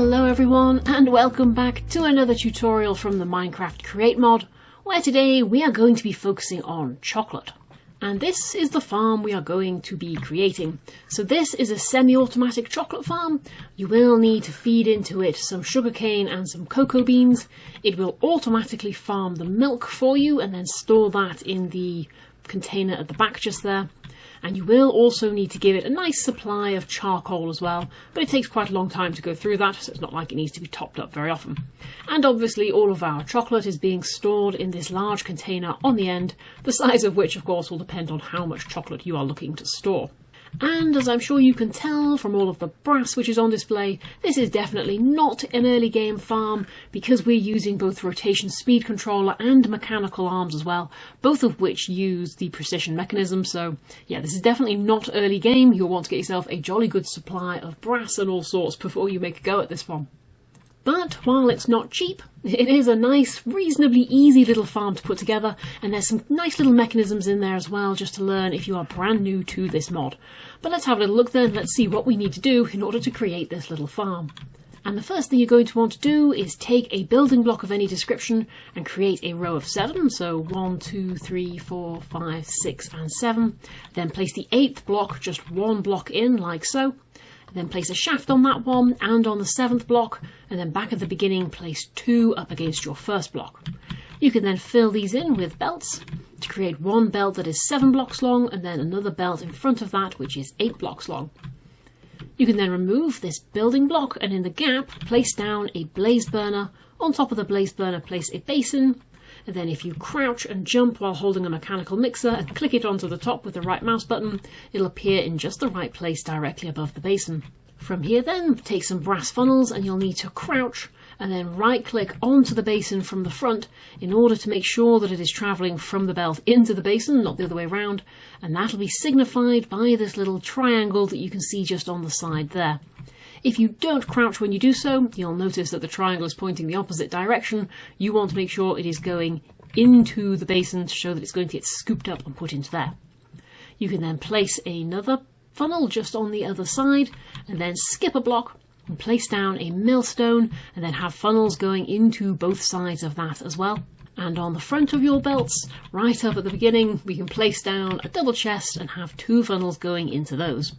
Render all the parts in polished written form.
Hello everyone, and welcome back to another tutorial from the Minecraft Create mod, where today we are going to be focusing on chocolate. And this is the farm we are going to be creating. So this is a semi-automatic chocolate farm. You will need to feed into it some sugarcane and some cocoa beans. It will automatically farm the milk for you and then store that in the container at the back just there. And you will also need to give it a nice supply of charcoal as well, but it takes quite a long time to go through that, so it's not like it needs to be topped up very often. And obviously all of our chocolate is being stored in this large container on the end, the size of which of course will depend on how much chocolate you are looking to store. And as I'm sure you can tell from all of the brass which is on display, this is definitely not an early game farm because we're using both rotation speed controller and mechanical arms as well, both of which use the precision mechanism. So yeah, this is definitely not early game. You'll want to get yourself a jolly good supply of brass and all sorts before you make a go at this one. But while it's not cheap, it is a nice, reasonably easy little farm to put together, and there's some nice little mechanisms in there as well just to learn if you are brand new to this mod. But let's have a little look then, let's see what we need to do in order to create this little farm. And the first thing you're going to want to do is take a building block of any description and create a row of 7, so 1, 2, 3, 4, 5, 6 and 7. Then place the 8th block just one block in like so. Then place a shaft on that one and on the 7th block, and then back at the beginning place 2 up against your first block. You can then fill these in with belts to create one belt that is 7 blocks long and then another belt in front of that which is 8 blocks long. You can then remove this building block and in the gap place down a blaze burner. On top of the blaze burner place a basin, and then if you crouch and jump while holding a mechanical mixer and click it onto the top with the right mouse button, it'll appear in just the right place directly above the basin. From here then, take some brass funnels and you'll need to crouch and then right click onto the basin from the front in order to make sure that it is travelling from the belt into the basin, not the other way around, and that'll be signified by this little triangle that you can see just on the side there. If you don't crouch when you do so, you'll notice that the triangle is pointing the opposite direction. You want to make sure it is going into the basin to show that it's going to get scooped up and put into there. You can then place another funnel just on the other side and then skip a block and place down a millstone and then have funnels going into both sides of that as well. And on the front of your belts, right up at the beginning, we can place down a double chest and have 2 funnels going into those.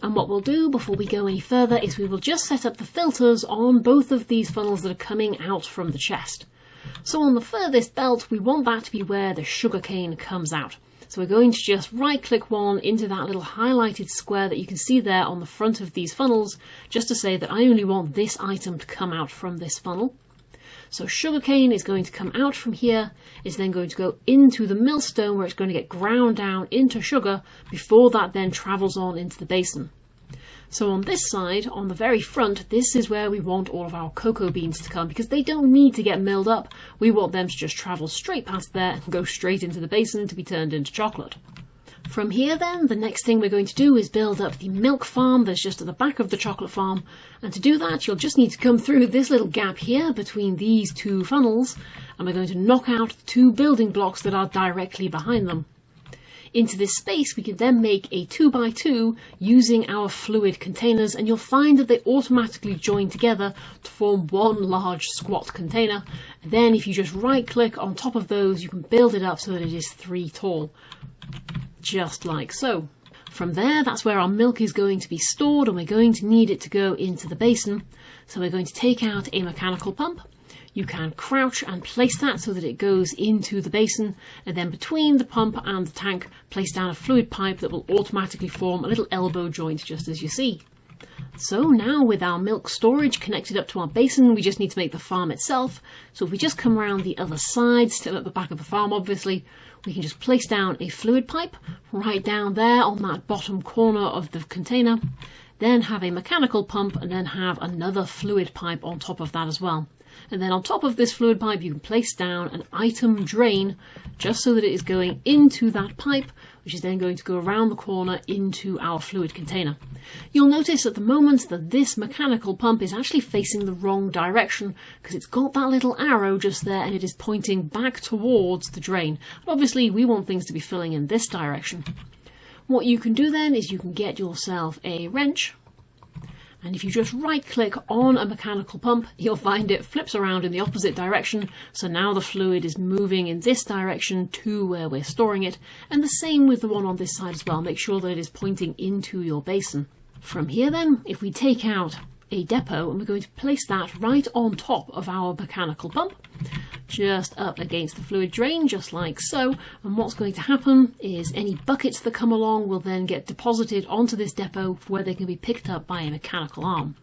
And what we'll do before we go any further is we will just set up the filters on both of these funnels that are coming out from the chest. So on the furthest belt, we want that to be where the sugarcane comes out. So we're going to just right click one into that little highlighted square that you can see there on the front of these funnels, just to say that I only want this item to come out from this funnel. So sugarcane is going to come out from here, is then going to go into the millstone where it's going to get ground down into sugar before that then travels on into the basin. So on this side, on the very front, this is where we want all of our cocoa beans to come because they don't need to get milled up. We want them to just travel straight past there and go straight into the basin to be turned into chocolate. From here then, the next thing we're going to do is build up the milk farm that's just at the back of the chocolate farm, and to do that you'll just need to come through this little gap here between these 2 funnels, and we're going to knock out the 2 building blocks that are directly behind them. Into this space we can then make a 2x2 using our fluid containers, and you'll find that they automatically join together to form one large squat container, and then if you just right click on top of those you can build it up so that it is 3 tall. Just like so. From there, that's where our milk is going to be stored and we're going to need it to go into the basin. So we're going to take out a mechanical pump. You can crouch and place that so that it goes into the basin, and then between the pump and the tank place down a fluid pipe that will automatically form a little elbow joint just as you see. So now with our milk storage connected up to our basin, we just need to make the farm itself. So if we just come around the other side, still at the back of the farm obviously, we can just place down a fluid pipe right down there on that bottom corner of the container, then have a mechanical pump and then have another fluid pipe on top of that as well. And then on top of this fluid pipe you can place down an item drain just so that it is going into that pipe, which is then going to go around the corner into our fluid container. You'll notice at the moment that this mechanical pump is actually facing the wrong direction because it's got that little arrow just there and it is pointing back towards the drain. And obviously we want things to be filling in this direction. What you can do then is you can get yourself a wrench And if you just right click on a mechanical pump, you'll find it flips around in the opposite direction. So now the fluid is moving in this direction to where we're storing it. And the same with the one on this side as well. Make sure that it is pointing into your basin. From here then, if we take out a depot and we're going to place that right on top of our mechanical pump, just up against the fluid drain, just like so. And what's going to happen is any buckets that come along will then get deposited onto this depot where they can be picked up by a mechanical arm.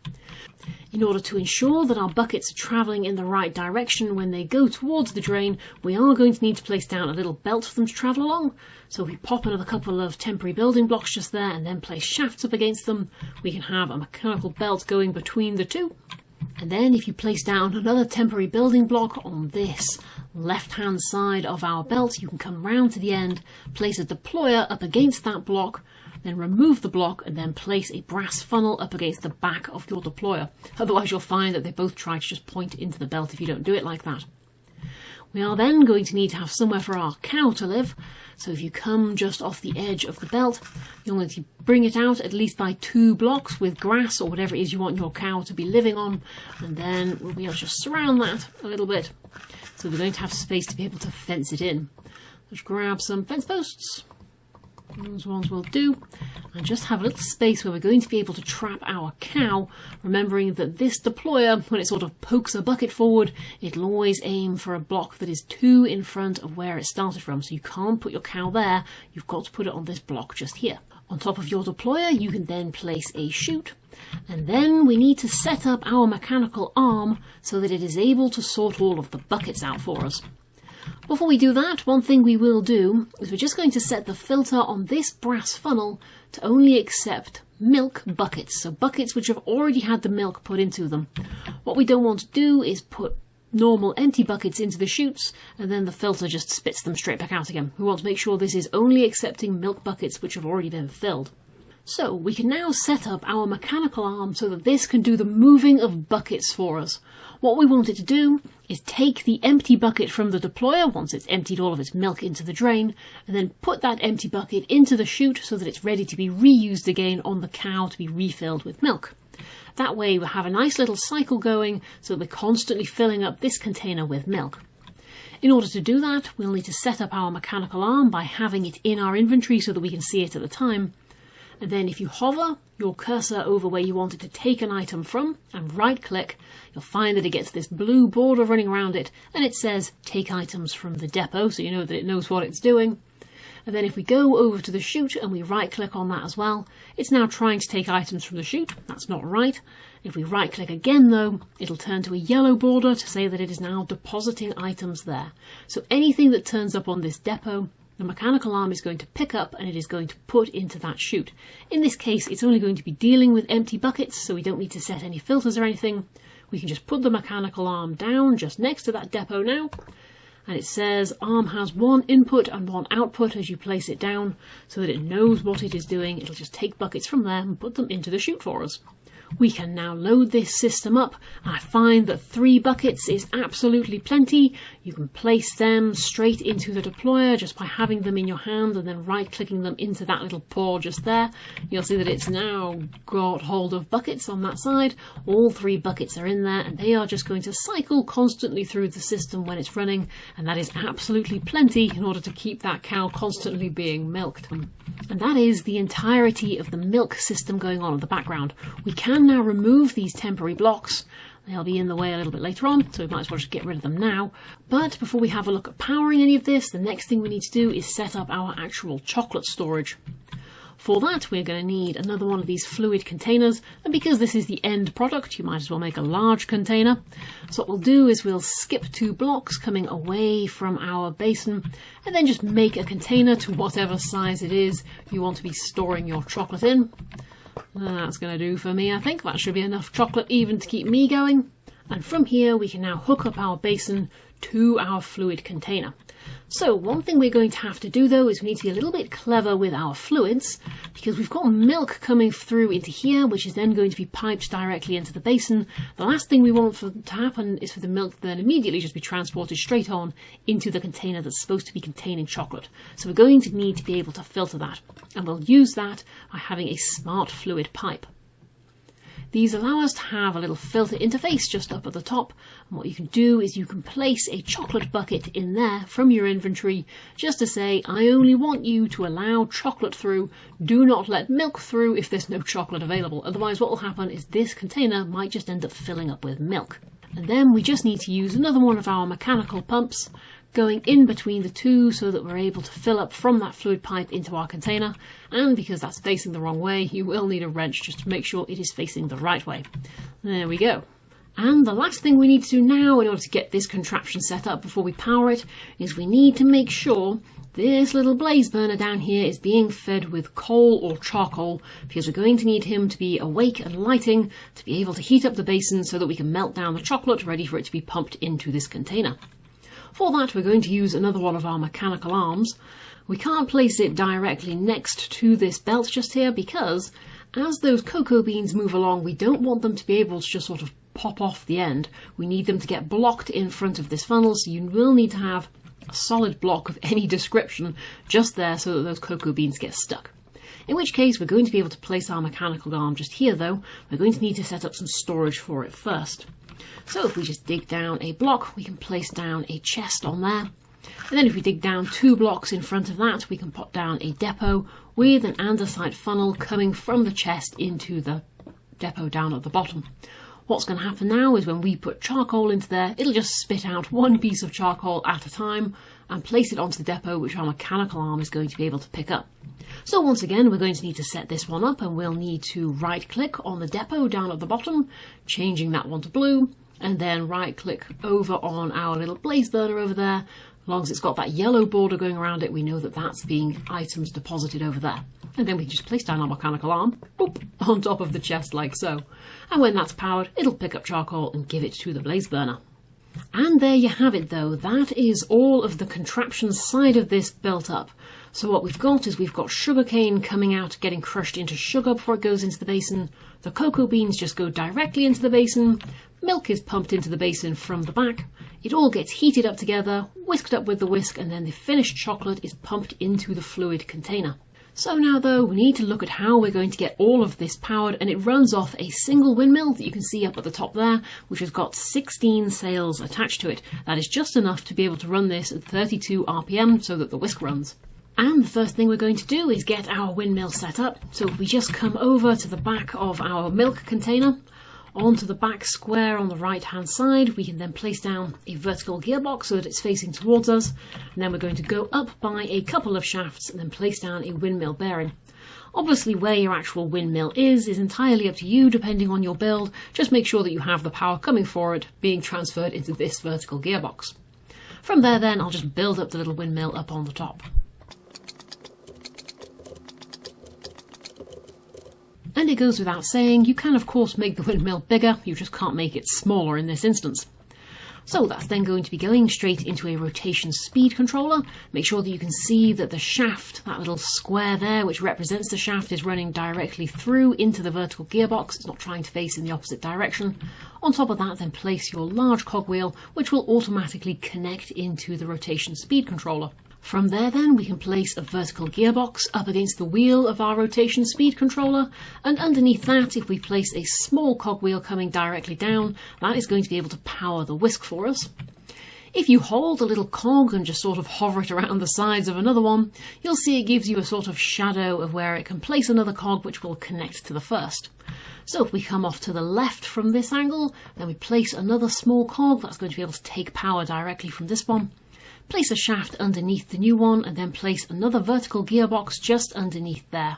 In order to ensure that our buckets are travelling in the right direction when they go towards the drain, we are going to need to place down a little belt for them to travel along. So if we pop another couple of temporary building blocks just there and then place shafts up against them, we can have a mechanical belt going between the two. And then if you place down another temporary building block on this left-hand side of our belt, you can come round to the end, place a deployer up against that block, then remove the block and then place a brass funnel up against the back of your deployer. Otherwise you'll find that they both try to just point into the belt if you don't do it like that. We are then going to need to have somewhere for our cow to live. So if you come just off the edge of the belt, you'll need to bring it out at least by 2 blocks with grass or whatever it is you want your cow to be living on. And then we'll be able to just surround that a little bit. So we're going to have space to be able to fence it in. Just grab some fence posts. Those ones will do. And just have a little space where we're going to be able to trap our cow, remembering that this deployer, when it sort of pokes a bucket forward, it'll always aim for a block that is 2 in front of where it started from. So you can't put your cow there, you've got to put it on this block just here. On top of your deployer, you can then place a chute. And then we need to set up our mechanical arm so that it is able to sort all of the buckets out for us. Before we do that, one thing we will do is we're just going to set the filter on this brass funnel to only accept milk buckets, so buckets which have already had the milk put into them. What we don't want to do is put normal empty buckets into the chutes and then the filter just spits them straight back out again. We want to make sure this is only accepting milk buckets which have already been filled. So we can now set up our mechanical arm so that this can do the moving of buckets for us. What we want it to do is take the empty bucket from the deployer once it's emptied all of its milk into the drain, and then put that empty bucket into the chute so that it's ready to be reused again on the cow to be refilled with milk. That way we'll have a nice little cycle going so that we're constantly filling up this container with milk. In order to do that, we'll need to set up our mechanical arm by having it in our inventory so that we can see it at the time. And then if you hover your cursor over where you want it to take an item from and right click, you'll find that it gets this blue border running around it and it says take items from the depot, so you know that it knows what it's doing. And then if we go over to the chute and we right click on that as well, it's now trying to take items from the chute. That's not right. If we right click again though, it'll turn to a yellow border to say that it is now depositing items there. So anything that turns up on this depot, the mechanical arm is going to pick up and it is going to put into that chute. In this case, it's only going to be dealing with empty buckets, so we don't need to set any filters or anything. We can just put the mechanical arm down just next to that depot now. And it says arm has 1 input and 1 output as you place it down so that it knows what it is doing. It'll just take buckets from there and put them into the chute for us. We can now load this system up, and I find that 3 buckets is absolutely plenty. You can place them straight into the deployer just by having them in your hand and then right clicking them into that little paw just there. You'll see that it's now got hold of buckets on that side. All 3 buckets are in there and they are just going to cycle constantly through the system when it's running, and that is absolutely plenty in order to keep that cow constantly being milked. And that is the entirety of the milk system going on in the background. We can now remove these temporary blocks. They'll be in the way a little bit later on, so we might as well just get rid of them now. But before we have a look at powering any of this, the next thing we need to do is set up our actual chocolate storage. For that, we're going to need another one of these fluid containers, and because this is the end product, you might as well make a large container. So what we'll do is we'll skip 2 blocks coming away from our basin, and then just make a container to whatever size it is you want to be storing your chocolate in. That's going to do for me, I think. That should be enough chocolate even to keep me going. And from here we can now hook up our basin to our fluid container. So one thing we're going to have to do though is we need to be a little bit clever with our fluids, because we've got milk coming through into here which is then going to be piped directly into the basin. The last thing we want to happen is for the milk to then immediately just be transported straight on into the container that's supposed to be containing chocolate. So we're going to need to be able to filter that, and we'll use that by having a smart fluid pipe. These allow us to have a little filter interface just up at the top, and what you can do is you can place a chocolate bucket in there from your inventory just to say, I only want you to allow chocolate through, do not let milk through if there's no chocolate available. Otherwise what will happen is this container might just end up filling up with milk. And then we just need to use another one of our mechanical pumps going in between the two so that we're able to fill up from that fluid pipe into our container, and because that's facing the wrong way, you will need a wrench just to make sure it is facing the right way. There we go. And the last thing we need to do now in order to get this contraption set up before we power it is we need to make sure this little blaze burner down here is being fed with coal or charcoal, because we're going to need him to be awake and lighting to be able to heat up the basin so that we can melt down the chocolate ready for it to be pumped into this container. For that, we're going to use another one of our mechanical arms. We can't place it directly next to this belt just here because as those cocoa beans move along, we don't want them to be able to just sort of pop off the end. We need them to get blocked in front of this funnel, so you will need to have a solid block of any description just there so that those cocoa beans get stuck. In which case, we're going to be able to place our mechanical arm just here though. We're going to need to set up some storage for it first. So if we just dig down a block, we can place down a chest on there. And then if we dig down 2 blocks in front of that, we can put down a depot with an andesite funnel coming from the chest into the depot down at the bottom. What's going to happen now is when we put charcoal into there, it'll just spit out one piece of charcoal at a time and place it onto the depot, which our mechanical arm is going to be able to pick up. So once again, we're going to need to set this one up, and we'll need to right click on the depot down at the bottom, changing that one to blue, and then right click over on our little blaze burner over there. As long as it's got that yellow border going around it, we know that that's being items deposited over there. And then we just place down our mechanical arm, boop, on top of the chest like so. And when that's powered, it'll pick up charcoal and give it to the blaze burner. And there you have it though, that is all of the contraption side of this built up. So what we've got is we've got sugarcane coming out, getting crushed into sugar before it goes into the basin. The cocoa beans just go directly into the basin. Milk is pumped into the basin from the back. It all gets heated up together, whisked up with the whisk, and then the finished chocolate is pumped into the fluid container. So now though, we need to look at how we're going to get all of this powered, and it runs off a single windmill that you can see up at the top there, which has got 16 sails attached to it. That is just enough to be able to run this at 32 RPM so that the whisk runs. And the first thing we're going to do is get our windmill set up. So if we just come over to the back of our milk container, onto the back square on the right hand side, we can then place down a vertical gearbox so that it's facing towards us, and then we're going to go up by a couple of shafts and then place down a windmill bearing. Obviously where your actual windmill is entirely up to you depending on your build. Just make sure that you have the power coming for it being transferred into this vertical gearbox. From there then I'll just build up the little windmill up on the top. And it goes without saying, you can of course make the windmill bigger, you just can't make it smaller in this instance. So that's then going to be going straight into a rotation speed controller. Make sure that you can see that the shaft, that little square there which represents the shaft, is running directly through into the vertical gearbox. It's not trying to face in the opposite direction. On top of that, then place your large cogwheel, which will automatically connect into the rotation speed controller. From there then we can place a vertical gearbox up against the wheel of our rotation speed controller, and underneath that, if we place a small cogwheel coming directly down, that is going to be able to power the whisk for us. If you hold a little cog and just sort of hover it around the sides of another one, you'll see it gives you a sort of shadow of where it can place another cog which will connect to the first. So if we come off to the left from this angle, then we place another small cog that's going to be able to take power directly from this one. Place a shaft underneath the new one and then place another vertical gearbox just underneath there.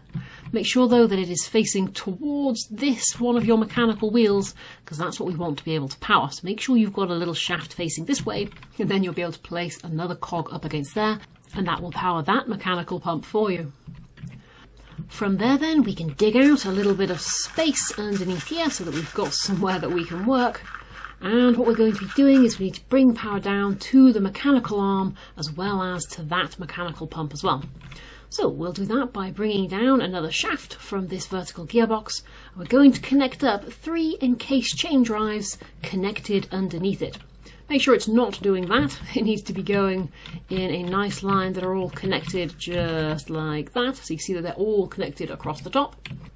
Make sure though that it is facing towards this one of your mechanical wheels, because that's what we want to be able to power. So make sure you've got a little shaft facing this way, and then you'll be able to place another cog up against there, and that will power that mechanical pump for you. From there then we can dig out a little bit of space underneath here so that we've got somewhere that we can work. And what we're going to be doing is we need to bring power down to the mechanical arm as well as to that mechanical pump as well. So we'll do that by bringing down another shaft from this vertical gearbox. We're going to connect up 3 encased chain drives connected underneath it. Make sure it's not doing that. It needs to be going in a nice line that are all connected just like that. So you see that they're all connected across the top.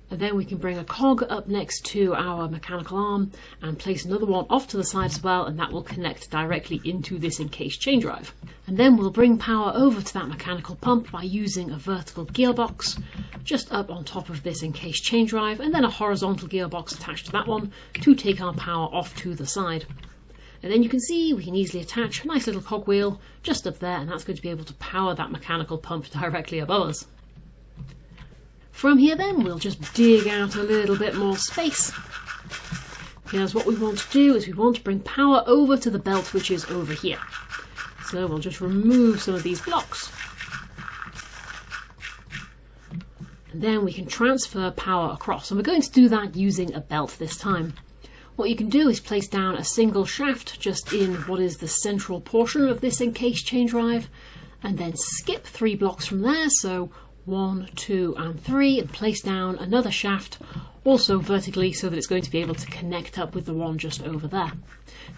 And then we can bring a cog up next to our mechanical arm and place another one off to the side as well, and that will connect directly into this encased chain drive. And then we'll bring power over to that mechanical pump by using a vertical gearbox just up on top of this encased chain drive, and then a horizontal gearbox attached to that one to take our power off to the side. And then you can see we can easily attach a nice little cogwheel just up there, and that's going to be able to power that mechanical pump directly above us. From here then, we'll just dig out a little bit more space. Here's what we want to do, is we want to bring power over to the belt, which is over here. So we'll just remove some of these blocks. And then we can transfer power across. And we're going to do that using a belt this time. What you can do is place down a single shaft just in what is the central portion of this encased chain drive, and then skip 3 blocks from there. So 1, 2, and 3, and place down another shaft, also vertically, so that it's going to be able to connect up with the one just over there.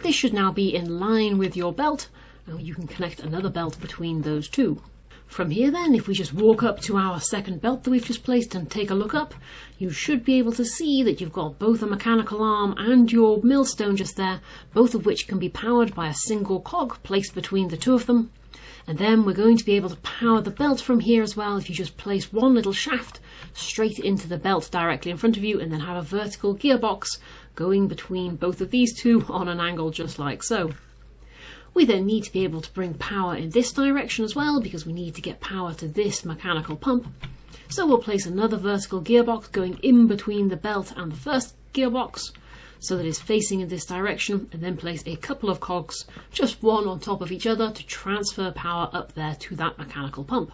This should now be in line with your belt, and you can connect another belt between those two. From here then, if we just walk up to our second belt that we've just placed and take a look up, you should be able to see that you've got both a mechanical arm and your millstone just there, both of which can be powered by a single cog placed between the two of them. And then we're going to be able to power the belt from here as well if you just place one little shaft straight into the belt directly in front of you, and then have a vertical gearbox going between both of these two on an angle just like so. We then need to be able to bring power in this direction as well, because we need to get power to this mechanical pump. So we'll place another vertical gearbox going in between the belt and the first gearbox, so that it's facing in this direction, and then place a couple of cogs, just one on top of each other, to transfer power up there to that mechanical pump.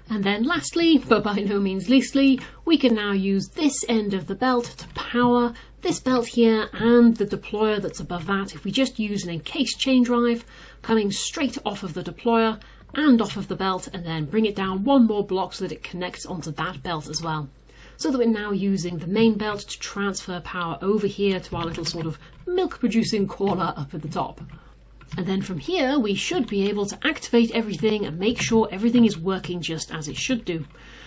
And then lastly, but by no means leastly, we can now use this end of the belt to power this belt here and the deployer that's above that. If we just use an encased chain drive coming straight off of the deployer and off of the belt, and then bring it down one more block so that it connects onto that belt as well. So that we're now using the main belt to transfer power over here to our little sort of milk producing corner up at the top. And then from here we should be able to activate everything and make sure everything is working just as it should do.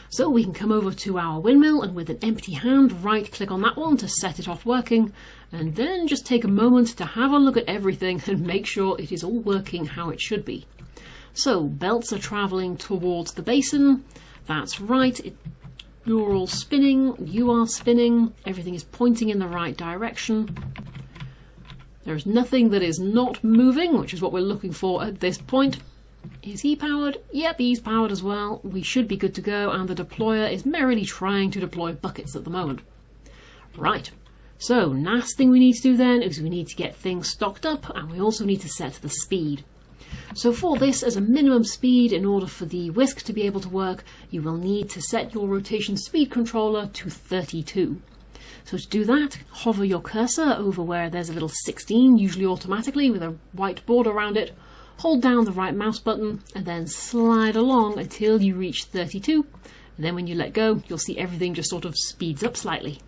So we can come over to our windmill and with an empty hand right click on that one to set it off working, and then just take a moment to have a look at everything and make sure it is all working how it should be. So belts are travelling towards the basin, that's right. You're all spinning, you are spinning, everything is pointing in the right direction. There's nothing that is not moving, which is what we're looking for at this point. Is he powered? Yep, he's powered as well. We should be good to go, and the deployer is merrily trying to deploy buckets at the moment. Right, so last thing we need to do then is we need to get things stocked up, and we also need to set the speed. So for this, as a minimum speed, in order for the whisk to be able to work, you will need to set your rotation speed controller to 32. So to do that, hover your cursor over where there's a little 16, usually automatically with a white border around it, hold down the right mouse button, and then slide along until you reach 32, and then when you let go, you'll see everything just sort of speeds up slightly.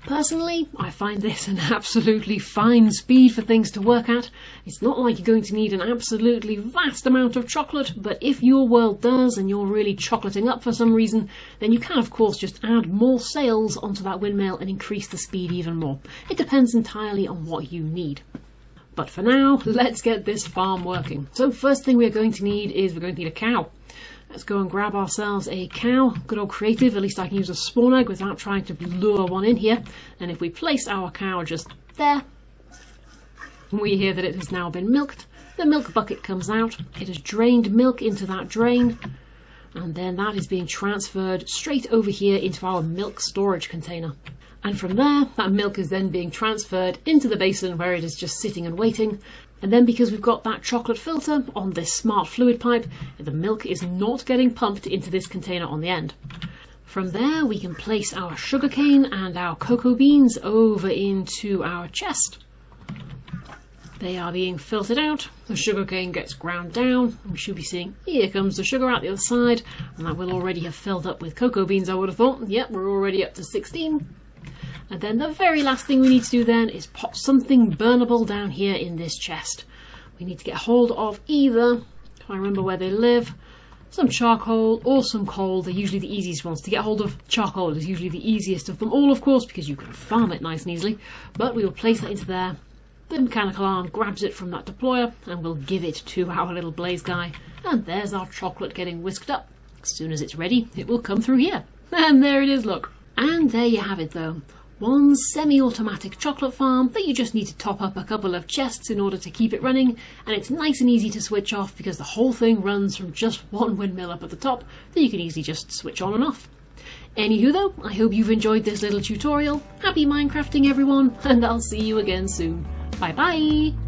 Personally, I find this an absolutely fine speed for things to work at. It's not like you're going to need an absolutely vast amount of chocolate, but if your world does and you're really chocolating up for some reason, then you can of course just add more sails onto that windmill and increase the speed even more. It depends entirely on what you need. But for now, let's get this farm working. So first thing we're going to need is we're going to need a cow. Let's go and grab ourselves a cow. Good old creative, at least I can use a spawn egg without trying to lure one in here. And if we place our cow just there, we hear that it has now been milked. The milk bucket comes out. It has drained milk into that drain. And then that is being transferred straight over here into our milk storage container. And from there, that milk is then being transferred into the basin where it is just sitting and waiting. And then because we've got that chocolate filter on this smart fluid pipe, the milk is not getting pumped into this container on the end. From there, we can place our sugarcane and our cocoa beans over into our chest. They are being filtered out. The sugarcane gets ground down. We should be seeing, here comes the sugar out the other side, and that will already have filled up with cocoa beans, I would have thought. Yep, we're already up to 16. And then the very last thing we need to do then is pop something burnable down here in this chest. We need to get hold of either, if I remember where they live, some charcoal or some coal. They're usually the easiest ones. To get hold of charcoal is usually the easiest of them all, of course, because you can farm it nice and easily. But we will place that into there. The mechanical arm grabs it from that deployer and we'll give it to our little blaze guy. And there's our chocolate getting whisked up. As soon as it's ready, it will come through here. And there it is, look. And there you have it though. One semi-automatic chocolate farm that you just need to top up a couple of chests in order to keep it running, and it's nice and easy to switch off because the whole thing runs from just one windmill up at the top that you can easily just switch on and off. Anywho though, I hope you've enjoyed this little tutorial. Happy Minecrafting everyone, and I'll see you again soon. Bye bye!